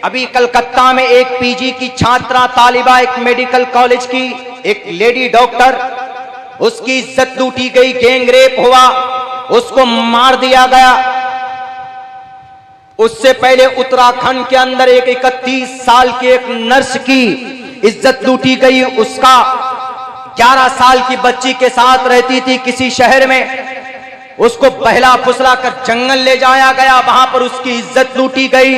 अभी कलकत्ता में एक पीजी की छात्रा तालिबा, एक मेडिकल कॉलेज की एक लेडी डॉक्टर, उसकी इज्जत लूटी गई, गैंग रेप हुआ, उसको मार दिया गया। उससे पहले उत्तराखंड के अंदर एक 31 साल की एक नर्स की इज्जत लूटी गई। उसका 11 साल की बच्ची के साथ रहती थी किसी शहर में, उसको बहला फुसला कर जंगल ले जाया गया, वहां पर उसकी इज्जत लूटी गई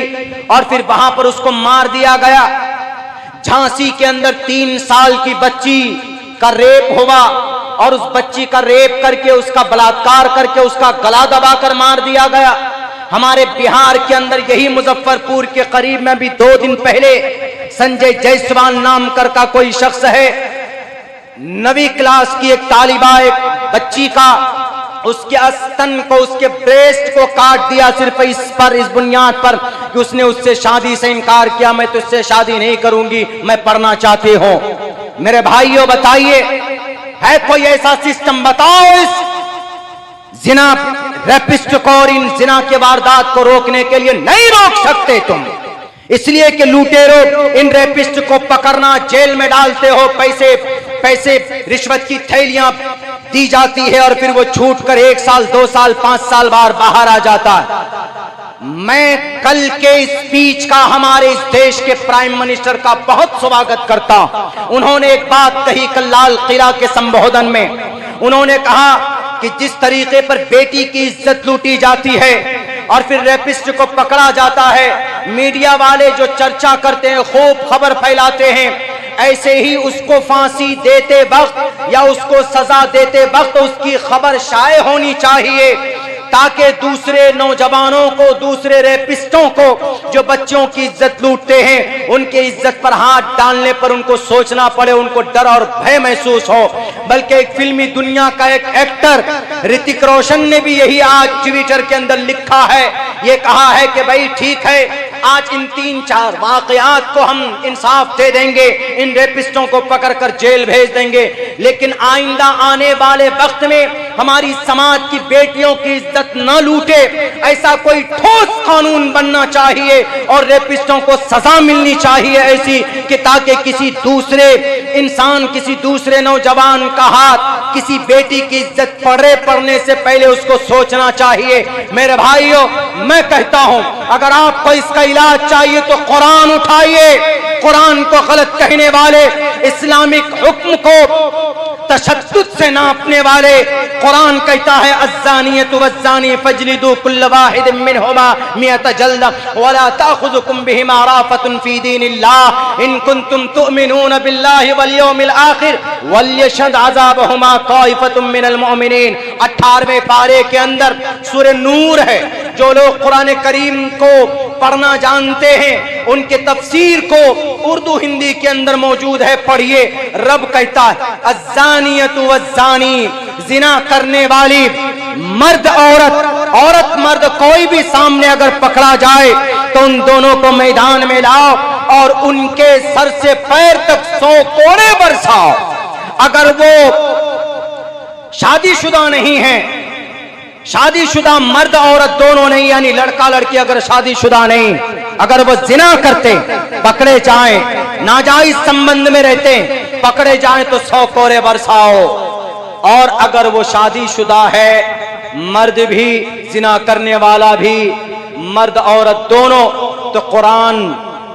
और फिर वहां पर उसको मार दिया गया। झांसी के अंदर 3 साल की बच्ची का रेप हुआ और उस बच्ची का रेप करके, उसका बलात्कार करके उसका गला दबाकर मार दिया गया। हमारे बिहार के अंदर यही मुजफ्फरपुर के करीब में भी 2 दिन पहले संजय जायसवाल नाम कर का कोई शख्स है, 9वीं क्लास की एक तालिबा, एक बच्ची का, उसके स्तन को, उसके ब्रेस्ट को काट दिया सिर्फ इस बुनियाद पर कि उसने उससे शादी से इनकार किया, मैं तुझसे शादी नहीं करूंगी, मैं पढ़ना चाहती हूं। मेरे भाइयों बताइए, है कोई ऐसा सिस्टम? बताओ इस जिना रेपिस्ट को और इन जिना के वारदात को रोकने के लिए। नहीं रोक सकते तुम, इसलिए कि लुटेरो इन रेपिस्ट को पकड़ना, जेल में डालते हो, पैसे रिश्वत की थैलियां दी जाती है और फिर वो छूट कर 1 साल 2 साल 5 साल बाहर आ जाता है। मैं कल के स्पीच का हमारे इस देश के प्राइम मिनिस्टर का बहुत स्वागत करता हूं। उन्होंने एक बात कही कल लाल किला के संबोधन में, उन्होंने कहा कि जिस तरीके पर बेटी की इज्जत लूटी जाती है और फिर रेपिस्ट को पकड़ा जाता है, मीडिया वाले जो चर्चा करते हैं, खूब खबर फैलाते हैं, ऐसे ही उसको फांसी देते वक्त या उसको सजा देते वक्त उसकी खबर शाये होनी चाहिए, ताकि दूसरे नौजवानों को, दूसरे रेपिस्टों को जो बच्चों की इज्जत लूटते हैं, उनके इज्जत पर हाथ डालने पर उनको सोचना पड़े, उनको डर और भय महसूस हो। बल्कि एक फिल्मी दुनिया का एक एक्टर ऋतिक रोशन ने भी यही आज ट्विटर के अंदर लिखा है, ये कहा है कि भाई ठीक है, आज इन 3-4 वाकयात को हम इंसाफ दे देंगे, इन रेपिस्टों को पकड़कर जेल भेज देंगे, लेकिन आइंदा आने वाले वक्त में हमारी समाज की बेटियों की इज्जत न लूटे, ऐसा कोई ठोस कानून बनना चाहिए और रेपिस्टों को सजा मिलनी चाहिए ऐसी कि ताकि किसी दूसरे इंसान, किसी दूसरे नौजवान का हाथ किसी बेटी की इज्जत पड़ने से पहले उसको सोचना चाहिए। मेरे भाइयों, मैं कहता हूं, अगर आपको इसका इलाज चाहिए तो कुरान उठाइए। कुरान को गलत कहने वाले, इस्लामिक हुक्म को तशद्दुद से नापने वाले, कुरान कहता है अज़्ज़ानियतु वज़्ज़ानी फजलिदू कुल्ल वाहिद मिनहुमा मियत जल्दा वला ताखुजुकुम बिहिमा राफतुन फी दीनिल्लाह इन कुंतुम तुमिनून बिल्लाहि वल यौमिल आखिर वलयशद अज़ाबहुमा ताइफतुम मिनल मुमिनीन। 18वें पारे के अंदर सूरह नूर है। जो लोग कुरान करीम को पढ़ना जानते हैं, उनके तफसीर को उर्दू हिंदी के अंदर मौजूद है, पढ़िए। रब कहता है अज़्ज़ानियतु वज़्ज़ानी, जिना करने वाली मर्द औरत मर्द कोई भी सामने अगर पकड़ा जाए तो उन दोनों को मैदान में लाओ और उनके सर से पैर तक 100 कोड़े बरसाओ। अगर वो शादीशुदा नहीं है, शादीशुदा मर्द औरत दोनों नहीं, यानी लड़का लड़की अगर शादीशुदा नहीं, अगर वो जिना करते पकड़े जाएं, नाजायज संबंध में रहते पकड़े जाएं तो 100 कोड़े बरसाओ। और अगर वो शादीशुदा है, मर्द भी जिना करने वाला भी, मर्द औरत दोनों, तो कुरान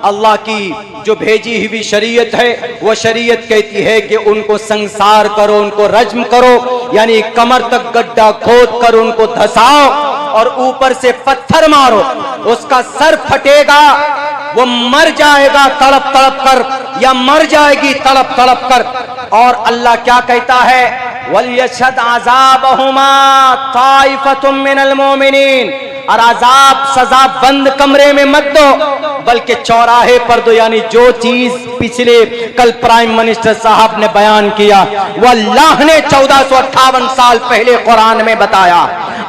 अल्लाह की जो भेजी हुई शरीयत है, वो शरीयत कहती है कि उनको संसार करो, उनको रज्म करो, यानी कमर तक गड्ढा खोद कर उनको धसाओ और ऊपर से पत्थर मारो, उसका सर फटेगा, वो मर जाएगा तड़प तड़प कर या मर जाएगी तड़प तड़प कर। और अल्लाह क्या कहता है, वलयशद अज़ाबहुमा ताइफतुम मिनल मोमिनीन, और अजाब सजा बंद कमरे में मत दो, बल्कि चौराहे पर दो। यानी जो चीज पिछले कल प्राइम मिनिस्टर साहब ने बयान किया, वो अल्लाह ने 1458 साल पहले कुरान में बताया,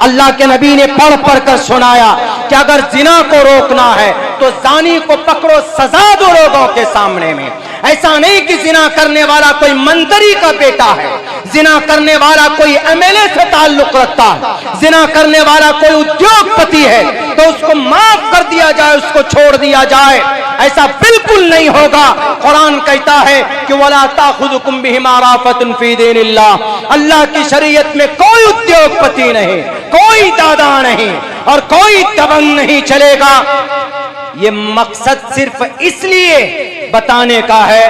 अल्लाह के नबी ने पढ़ पढ़ कर सुनाया कि अगर जिना को रोकना है तो जानी को पकड़ो, सजा दो लोगों के सामने में। ऐसा नहीं कि जिना करने वाला कोई मंत्री का बेटा है, जिना करने वाला कोई एमएलए से ताल्लुक रखता है, जिना करने वाला कोई उद्योगपति है तो उसको माफ कर दिया जाए, उसको छोड़ दिया जाए, ऐसा बिल्कुल नहीं होगा। कुरान कहता है कि वला ताखुजुकुम बिहिमा राफतुन फी दीनिल्लाह, अल्लाह की शरीयत में कोई उद्योगपति नहीं, कोई दादा नहीं और कोई दबंग नहीं चलेगा। ये मकसद सिर्फ इसलिए बताने का है,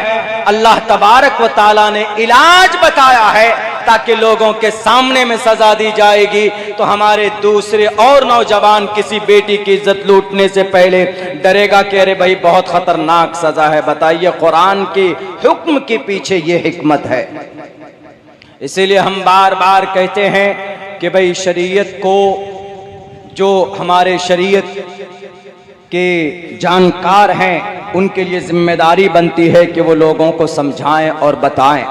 अल्लाह तबारक व ताला ने इलाज बताया है ताकि लोगों के सामने में सजा दी जाएगी तो हमारे दूसरे और नौजवान किसी बेटी की इज्जत लूटने से पहले डरेगा कि अरे भाई बहुत खतरनाक सजा है। बताइए, कुरान के हुक्म के पीछे ये हिकमत है। इसीलिए हम बार बार कहते हैं कि भाई शरीयत को, जो हमारे शरीयत के जानकार हैं, उनके लिए जिम्मेदारी बनती है कि वो लोगों को समझाएं और बताएं।